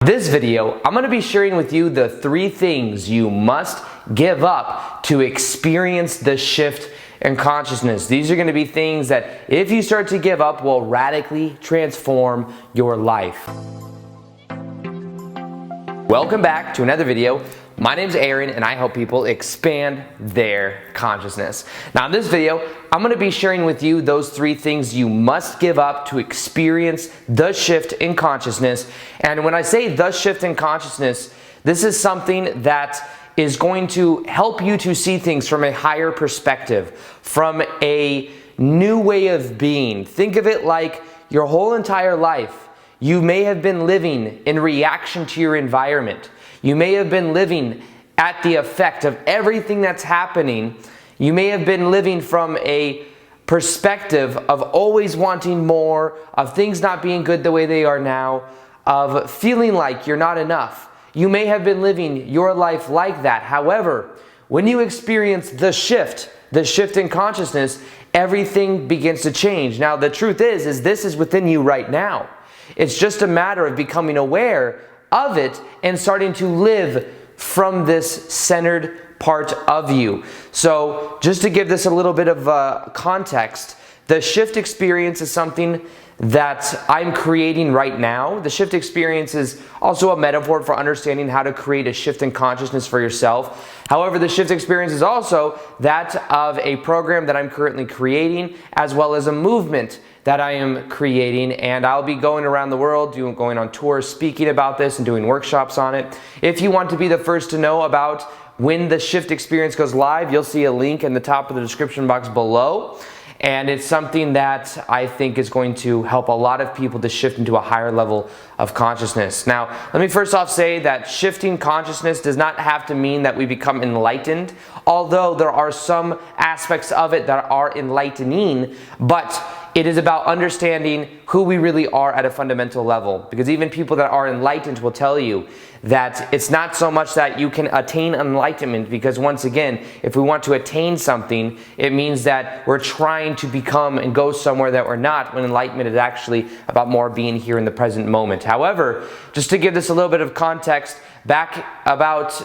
This video, I'm going to be sharing with you the 3 things you must give up to experience the shift in consciousness. These are going to be things that, if you start to give up, will radically transform your life. Welcome back to another video. My name's Aaron and I help people expand their consciousness. Now in this video, I'm going to be sharing with you those 3 things you must give up to experience the shift in consciousness. And when I say the shift in consciousness, this is something that is going to help you to see things from a higher perspective, from a new way of being. Think of it like your whole entire life, you may have been living in reaction to your environment. You may have been living at the effect of everything that's happening. You may have been living from a perspective of always wanting more, of things not being good the way they are now, of feeling like you're not enough. You may have been living your life like that. However, when you experience the shift in consciousness, everything begins to change. Now, the truth is this is within you right now. It's just a matter of becoming aware of it and starting to live from this centered part of you. So just to give this a little bit of context, the shift experience is something that I'm creating right now. The shift experience is also a metaphor for understanding how to create a shift in consciousness for yourself. However, the shift experience is also that of a program that I'm currently creating, as well as a movement that I am creating, and I'll be going around the world, going on tours, speaking about this and doing workshops on it. If you want to be the first to know about when the shift experience goes live, you'll see a link in the top of the description box below. And it's something that I think is going to help a lot of people to shift into a higher level of consciousness. Now, let me first off say that shifting consciousness does not have to mean that we become enlightened, although there are some aspects of it that are enlightening, but it is about understanding who we really are at a fundamental level. Because even people that are enlightened will tell you that it's not so much that you can attain enlightenment, because once again, if we want to attain something, it means that we're trying to become and go somewhere that we're not, when enlightenment is actually about more being here in the present moment. However, just to give this a little bit of context, back about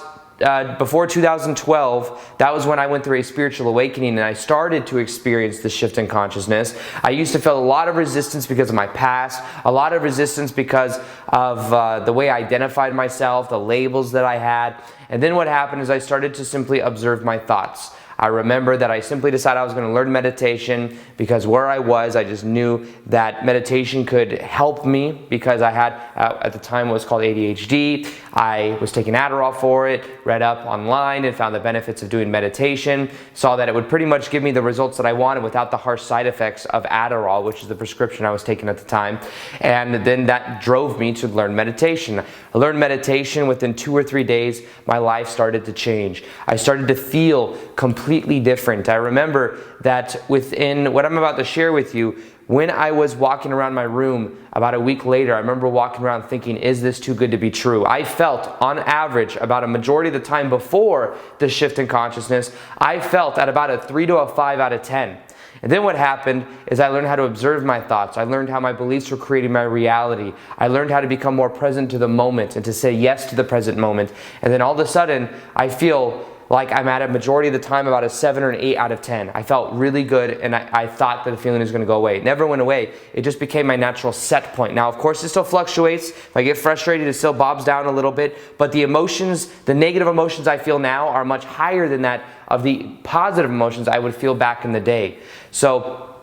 before 2012, that was when I went through a spiritual awakening and I started to experience the shift in consciousness. I used to feel a lot of resistance because of my past, a lot of resistance because of the way I identified myself, the labels that I had. And then what happened is I started to simply observe my thoughts. I remember that I simply decided I was going to learn meditation because where I was, I just knew that meditation could help me, because I had, at the time, what was called ADHD. I was taking Adderall for it, read up online and found the benefits of doing meditation, saw that it would pretty much give me the results that I wanted without the harsh side effects of Adderall, which is the prescription I was taking at the time. And then that drove me to learn meditation. I learned meditation. Within 2 or 3 days, my life started to change. I started to feel completely different. I remember that within what I'm about to share with you, when I was walking around my room about a week later, I remember walking around thinking, is this too good to be true? I felt, on average, about a majority of the time before the shift in consciousness, I felt at about a 3 to a 5 out of 10. And then what happened is I learned how to observe my thoughts. I learned how my beliefs were creating my reality. I learned how to become more present to the moment and to say yes to the present moment. And then all of a sudden, I feel like I'm at a majority of the time about a 7 or an 8 out of 10. I felt really good, and I thought that the feeling was going to go away. It never went away. It just became my natural set point. Now, of course, it still fluctuates. If I get frustrated, it still bobs down a little bit. But the emotions, the negative emotions I feel now are much higher than that of the positive emotions I would feel back in the day. So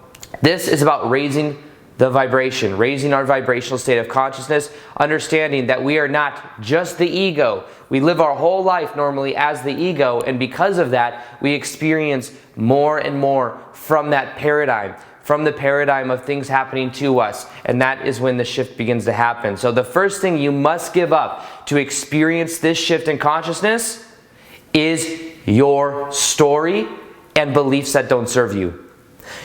this is about raising the vibration, raising our vibrational state of consciousness, understanding that we are not just the ego. We live our whole life normally as the ego, and because of that, we experience more and more from that paradigm, from the paradigm of things happening to us, and that is when the shift begins to happen. So the first thing you must give up to experience this shift in consciousness is your story and beliefs that don't serve you.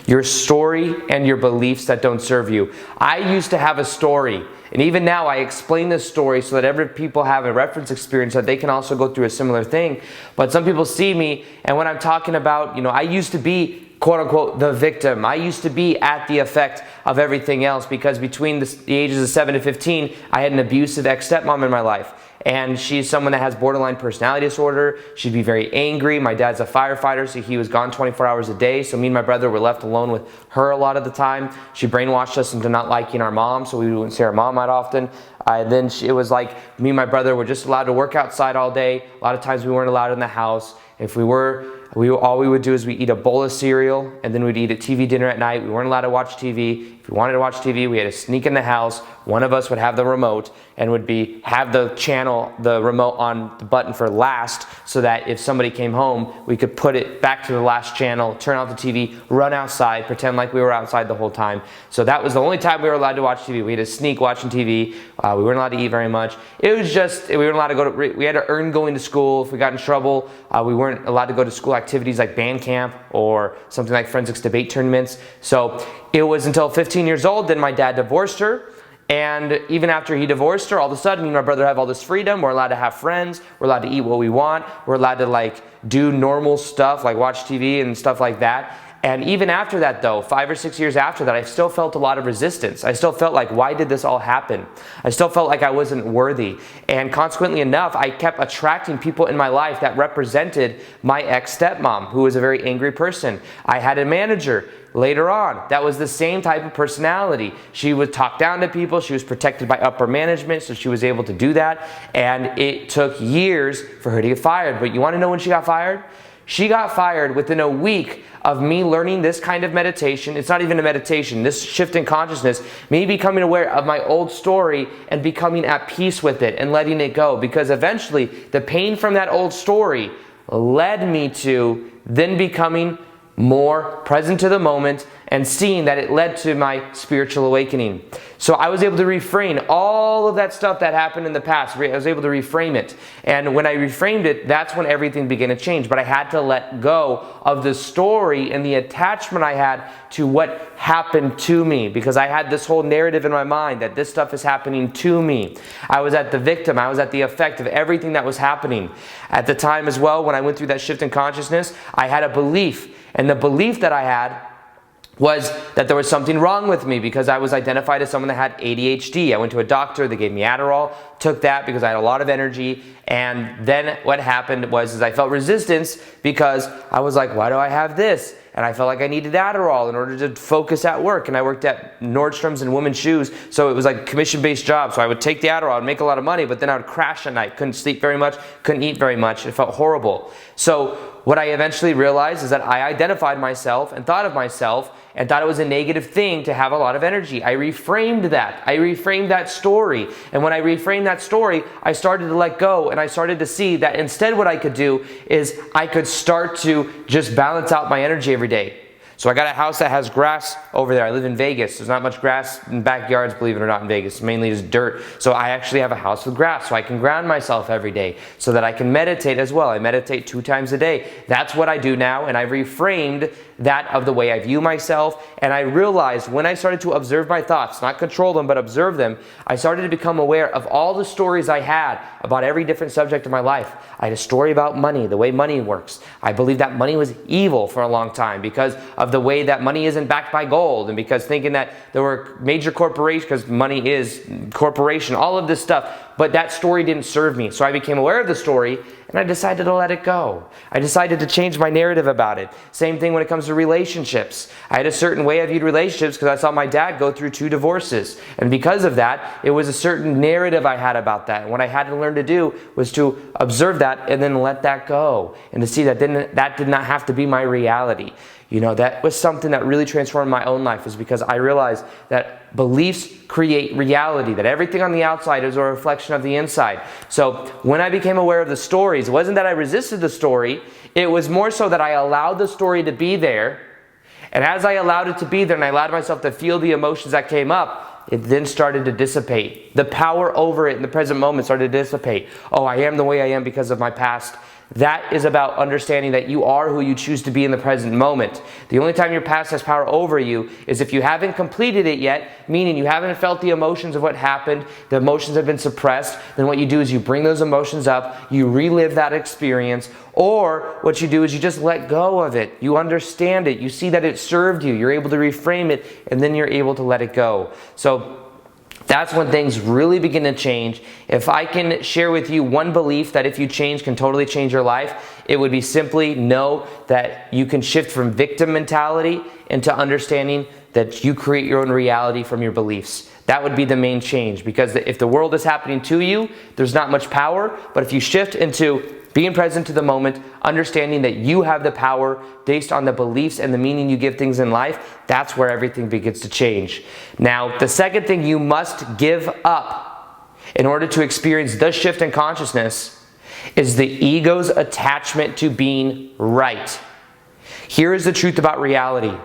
Your story and your beliefs that don't serve you. I used to have a story, and even now I explain this story so that every people have a reference experience that they can also go through a similar thing. But some people see me, and when I'm talking about, I used to be quote unquote the victim. I used to be at the effect of everything else because between the ages of 7 to 15, I had an abusive ex-stepmom in my life. And she's someone that has borderline personality disorder. She'd be very angry. My dad's a firefighter, so he was gone 24 hours a day. So me and my brother were left alone with her a lot of the time. She brainwashed us into not liking our mom, so we wouldn't see our mom that often. It was like me and my brother were just allowed to work outside all day. A lot of times we weren't allowed in the house. If we were, all we would do is we eat a bowl of cereal and then we'd eat a TV dinner at night. We weren't allowed to watch TV. If we wanted to watch TV, we had to sneak in the house. One of us would have the remote and would have the remote on the button for last, so that if somebody came home, we could put it back to the last channel, turn off the TV, run outside, pretend like we were outside the whole time. So that was the only time we were allowed to watch TV. We had to sneak watching TV. We weren't allowed to eat very much. It was just, we weren't allowed to we had to earn going to school. If we got in trouble, we weren't allowed to go to school activities like band camp or something like forensics debate tournaments. So it was until 15 years old, then my dad divorced her. And even after he divorced her, all of a sudden, me and my brother have all this freedom. We're allowed to have friends. We're allowed to eat what we want. We're allowed to do normal stuff like watch TV and stuff like that. And even after that though, 5 or 6 years after that, I still felt a lot of resistance. I still felt like, why did this all happen? I still felt like I wasn't worthy. And consequently enough, I kept attracting people in my life that represented my ex-stepmom, who was a very angry person. I had a manager later on that was the same type of personality. She would talk down to people. She was protected by upper management, so she was able to do that. And it took years for her to get fired. But you want to know when she got fired? She got fired within a week of me learning this kind of meditation. It's not even a meditation, this shift in consciousness, me becoming aware of my old story and becoming at peace with it and letting it go. Because eventually the pain from that old story led me to then becoming more present to the moment and seeing that it led to my spiritual awakening. So I was able to reframe all of that stuff that happened in the past. I was able to reframe it. And when I reframed it, that's when everything began to change. But I had to let go of the story and the attachment I had to what happened to me, because I had this whole narrative in my mind that this stuff is happening to me. I was at the victim. I was at the effect of everything that was happening. At the time as well, when I went through that shift in consciousness, I had a belief. And the belief that I had was that there was something wrong with me because I was identified as someone that had ADHD. I went to a doctor, they gave me Adderall, took that because I had a lot of energy, and then what happened was I felt resistance because I was like, why do I have this? And I felt like I needed Adderall in order to focus at work, and I worked at Nordstrom's and women's shoes, so it was like a commission-based job, so I would take the Adderall and make a lot of money, but then I would crash at night, couldn't sleep very much, couldn't eat very much, it felt horrible. So what I eventually realized is that I identified myself and thought of myself and thought it was a negative thing to have a lot of energy. I reframed that. I reframed that story. And when I reframed that story, I started to let go, and I started to see that instead what I could do is I could start to just balance out my energy every day. So I got a house that has grass over there. I live in Vegas. There's not much grass in backyards, believe it or not, in Vegas. It's mainly just dirt. So I actually have a house with grass, so I can ground myself every day so that I can meditate as well. I meditate 2 times a day. That's what I do now, and I reframed that of the way I view myself. And I realized when I started to observe my thoughts, not control them, but observe them, I started to become aware of all the stories I had about every different subject of my life. I had a story about money, the way money works. I believed that money was evil for a long time because of the way that money isn't backed by gold, and because thinking that there were major corporations, because money is corporation, all of this stuff. But that story didn't serve me. So I became aware of the story, and I decided to let it go. I decided to change my narrative about it. Same thing when it comes to relationships. I had a certain way I viewed relationships because I saw my dad go through 2 divorces. And because of that, it was a certain narrative I had about that. And what I had to learn to do was to observe that and then let that go. And to see that that did not have to be my reality. You know, that was something that really transformed my own life, is because I realized that beliefs create reality, that everything on the outside is a reflection of the inside. So when I became aware of the stories, it wasn't that I resisted the story, it was more so that I allowed the story to be there. And as I allowed it to be there and I allowed myself to feel the emotions that came up, it then started to dissipate. The power over it in the present moment started to dissipate. Oh, I am the way I am because of my past That is about understanding that you are who you choose to be in the present moment. The only time your past has power over you is if you haven't completed it yet, meaning you haven't felt the emotions of what happened, the emotions have been suppressed, then what you do is you bring those emotions up, you relive that experience, or what you do is you just let go of it. You understand it, you see that it served you, you're able to reframe it, and then you're able to let it go. So that's when things really begin to change. If I can share with you one belief that if you change can totally change your life, it would be simply know that you can shift from victim mentality into understanding that you create your own reality from your beliefs. That would be the main change, because if the world is happening to you, there's not much power. But if you shift into being present to the moment, understanding that you have the power based on the beliefs and the meaning you give things in life, that's where everything begins to change. Now, the second thing you must give up in order to experience the shift in consciousness is the ego's attachment to being right. Here is the truth about reality.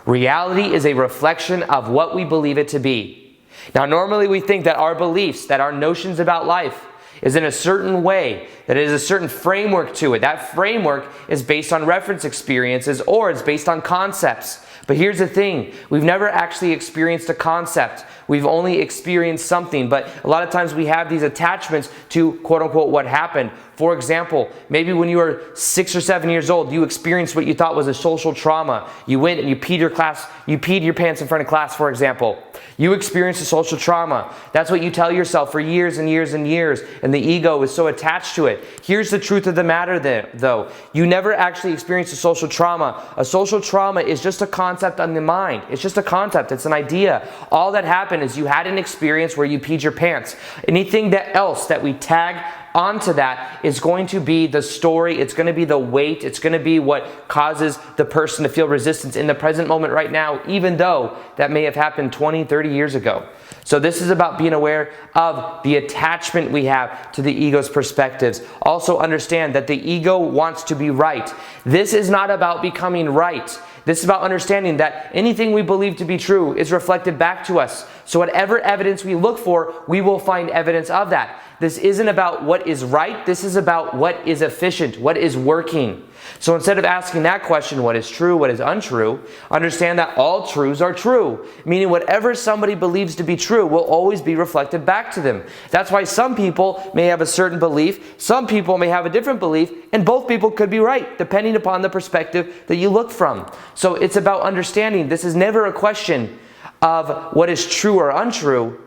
Reality is a reflection of what we believe it to be. Now, normally we think that our beliefs, that our notions about life, is in a certain way, that it is a certain framework to it. That framework is based on reference experiences, or it's based on concepts. But here's the thing, we've never actually experienced a concept. We've only experienced something, but a lot of times we have these attachments to quote unquote what happened. For example, maybe when you were 6 or 7 years old, you experienced what you thought was a social trauma. You went and you peed your pants in front of class, for example. You experienced a social trauma. That's what you tell yourself for years and years and years, and the ego is so attached to it. Here's the truth of the matter though. You never actually experienced a social trauma. A social trauma is just a concept on the mind. It's just a concept. It's an idea. All that happened is you had an experience where you peed your pants. Anything else that we tag onto that is going to be the story, it's going to be the weight, it's going to be what causes the person to feel resistance in the present moment right now, even though that may have happened 20, 30 years ago. So this is about being aware of the attachment we have to the ego's perspectives. Also understand that the ego wants to be right. This is not about becoming right. This is about understanding that anything we believe to be true is reflected back to us. So whatever evidence we look for, we will find evidence of that. This isn't about what is right. This is about what is efficient, what is working. So instead of asking that question, what is true, what is untrue, understand that all truths are true. Meaning whatever somebody believes to be true will always be reflected back to them. That's why some people may have a certain belief, some people may have a different belief, and both people could be right, depending upon the perspective that you look from. So it's about understanding this is never a question of what is true or untrue.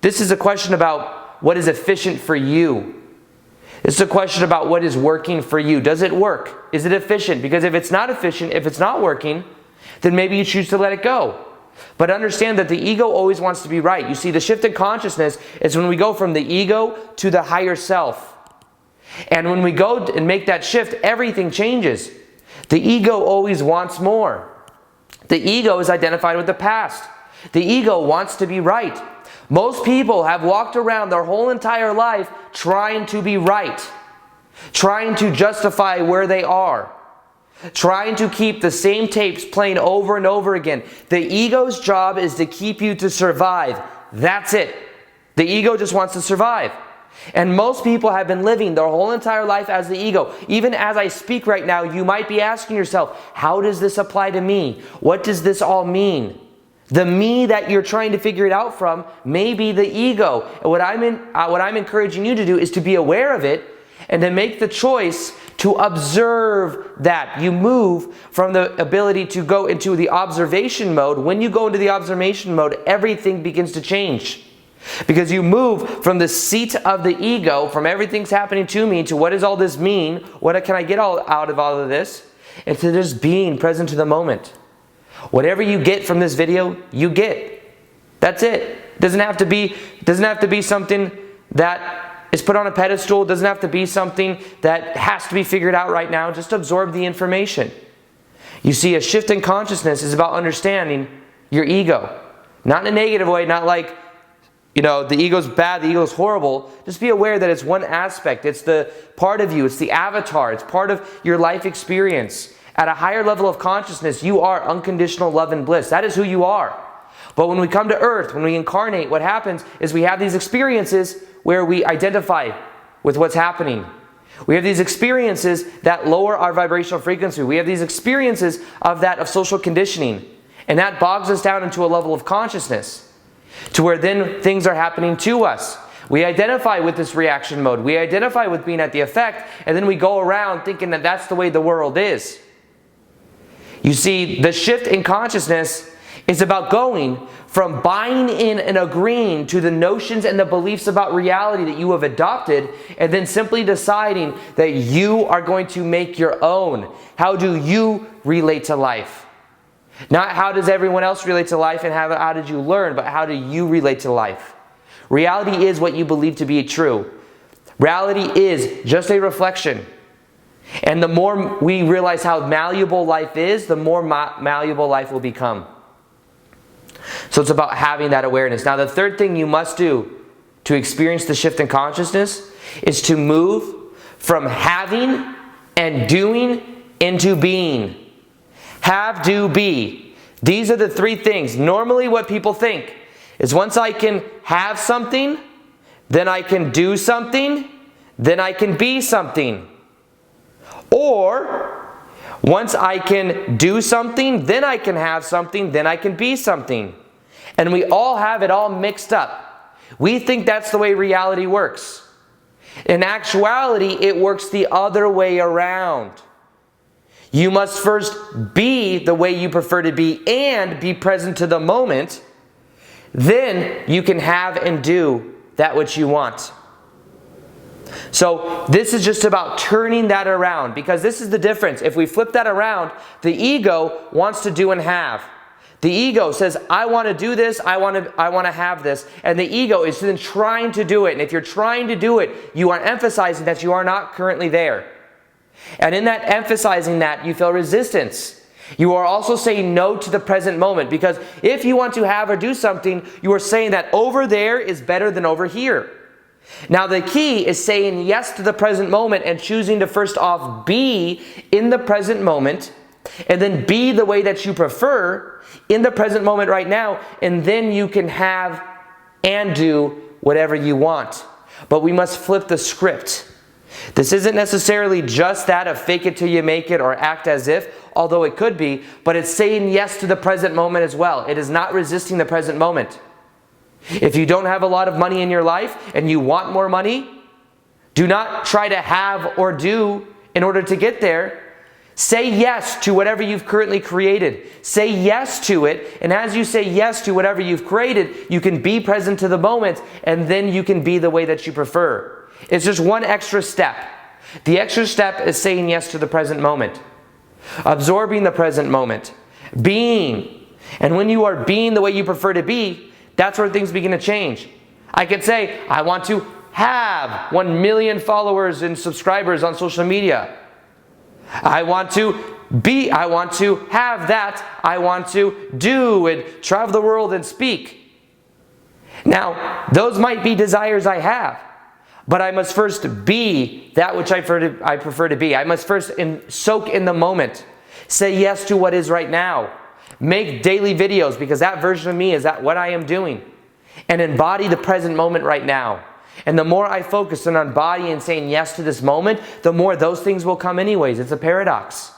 This is a question about what is efficient for you. It's a question about what is working for you. Does it work? Is it efficient? Because if it's not efficient, if it's not working, then maybe you choose to let it go. But understand that the ego always wants to be right. You see, the shift in consciousness is when we go from the ego to the higher self. And when we go and make that shift, everything changes. The ego always wants more. The ego is identified with the past. The ego wants to be right. Most people have walked around their whole entire life trying to be right, trying to justify where they are, trying to keep the same tapes playing over and over again. The ego's job is to keep you to survive. That's it. The ego just wants to survive. And most people have been living their whole entire life as the ego. Even as I speak right now, you might be asking yourself, how does this apply to me? What does this all mean? The me that you're trying to figure it out from may be the ego. And what I'm encouraging you to do is to be aware of it and to make the choice to observe that. You move from the ability to go into the observation mode. When you go into the observation mode, everything begins to change. Because you move from the seat of the ego, from everything's happening to me, to what does all this mean? What can I get out of all of this? And to just being present to the moment. Whatever you get from this video, you get. That's it. Doesn't have to be something that is put on a pedestal. It doesn't have to be something that has to be figured out right now. Just absorb the information. You see, a shift in consciousness is about understanding your ego. Not in a negative way, not like, the ego's bad, the ego's horrible. Just be aware that it's one aspect. It's the part of you. It's the avatar. It's part of your life experience. At a higher level of consciousness, you are unconditional love and bliss. That is who you are. But when we come to earth, when we incarnate, what happens is we have these experiences where we identify with what's happening. We have these experiences that lower our vibrational frequency. We have these experiences of social conditioning. And that bogs us down into a level of consciousness to where then things are happening to us. We identify with this reaction mode. We identify with being at the effect, and then we go around thinking that that's the way the world is. You see, the shift in consciousness is about going from buying in and agreeing to the notions and the beliefs about reality that you have adopted, and then simply deciding that you are going to make your own. How do you relate to life? Not how does everyone else relate to life and how did you learn, but how do you relate to life? Reality is what you believe to be true. Reality is just a reflection. And the more we realize how malleable life is, the more malleable life will become. So it's about having that awareness. Now, the third thing you must do to experience the shift in consciousness is to move from having and doing into being. Have, do, be. These are the three things. Normally what people think is once I can have something, then I can do something, then I can be something. Or, once I can do something, then I can have something, then I can be something. And we all have it all mixed up. We think that's the way reality works. In actuality, it works the other way around. You must first be the way you prefer to be and be present to the moment. Then you can have and do that which you want. So this is just about turning that around, because this is the difference. If we flip that around, the ego wants to do and have. The ego says, I want to do this, I want to have this. And the ego is then trying to do it. And if you're trying to do it, you are emphasizing that you are not currently there. And in that emphasizing that, you feel resistance. You are also saying no to the present moment, because if you want to have or do something, you are saying that over there is better than over here. Now the key is saying yes to the present moment and choosing to first off be in the present moment, and then be the way that you prefer in the present moment right now, and then you can have and do whatever you want. But we must flip the script. This isn't necessarily just that of fake it till you make it or act as if, although it could be, but it's saying yes to the present moment as well. It is not resisting the present moment. If you don't have a lot of money in your life and you want more money, do not try to have or do in order to get there. Say yes to whatever you've currently created. Say yes to it, and as you say yes to whatever you've created, you can be present to the moment, and then you can be the way that you prefer. It's just one extra step. The extra step is saying yes to the present moment. Absorbing the present moment. Being. And when you are being the way you prefer to be, that's where things begin to change. I could say, I want to have 1 million followers and subscribers on social media. I want to have that. I want to do and travel the world and speak. Now, those might be desires I have. But I must first be that which I prefer to be. I must first soak in the moment. Say yes to what is right now. Make daily videos, because that version of me is what I am doing. And embody the present moment right now. And the more I focus on embodying and saying yes to this moment, the more those things will come anyways. It's a paradox.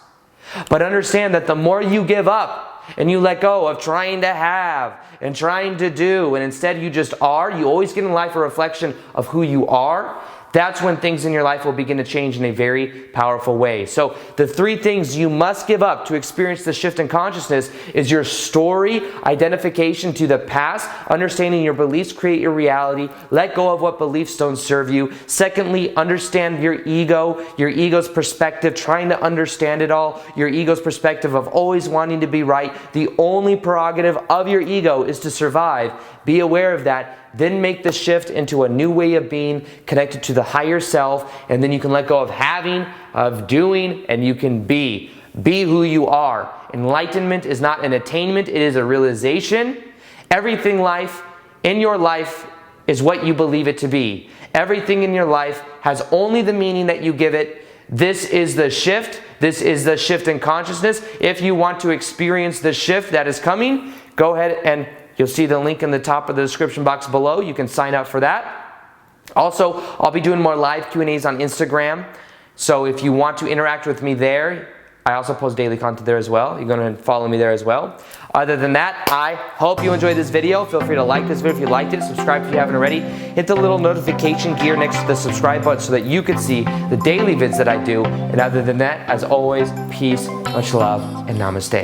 But understand that the more you give up and you let go of trying to have and trying to do, and instead you just are, you always get in life a reflection of who you are. That's when things in your life will begin to change in a very powerful way. So the three things you must give up to experience the shift in consciousness is your story, identification to the past, understanding your beliefs create your reality, let go of what beliefs don't serve you. Secondly, understand your ego's perspective, trying to understand it all, your ego's perspective of always wanting to be right. The only prerogative of your ego is to survive. Be aware of that. Then make the shift into a new way of being connected to the higher self, and then you can let go of having, of doing, and you can be. Be who you are. Enlightenment is not an attainment, it is a realization. Everything in your life is what you believe it to be. Everything in your life has only the meaning that you give it. This is the shift. This is the shift in consciousness. If you want to experience the shift that is coming, go ahead and you'll see the link in the top of the description box below. You can sign up for that. Also, I'll be doing more live Q&As on Instagram. So if you want to interact with me there, I also post daily content there as well. You're gonna follow me there as well. Other than that, I hope you enjoyed this video. Feel free to like this video if you liked it. Subscribe if you haven't already. Hit the little notification gear next to the subscribe button so that you can see the daily vids that I do. And other than that, as always, peace, much love, and namaste.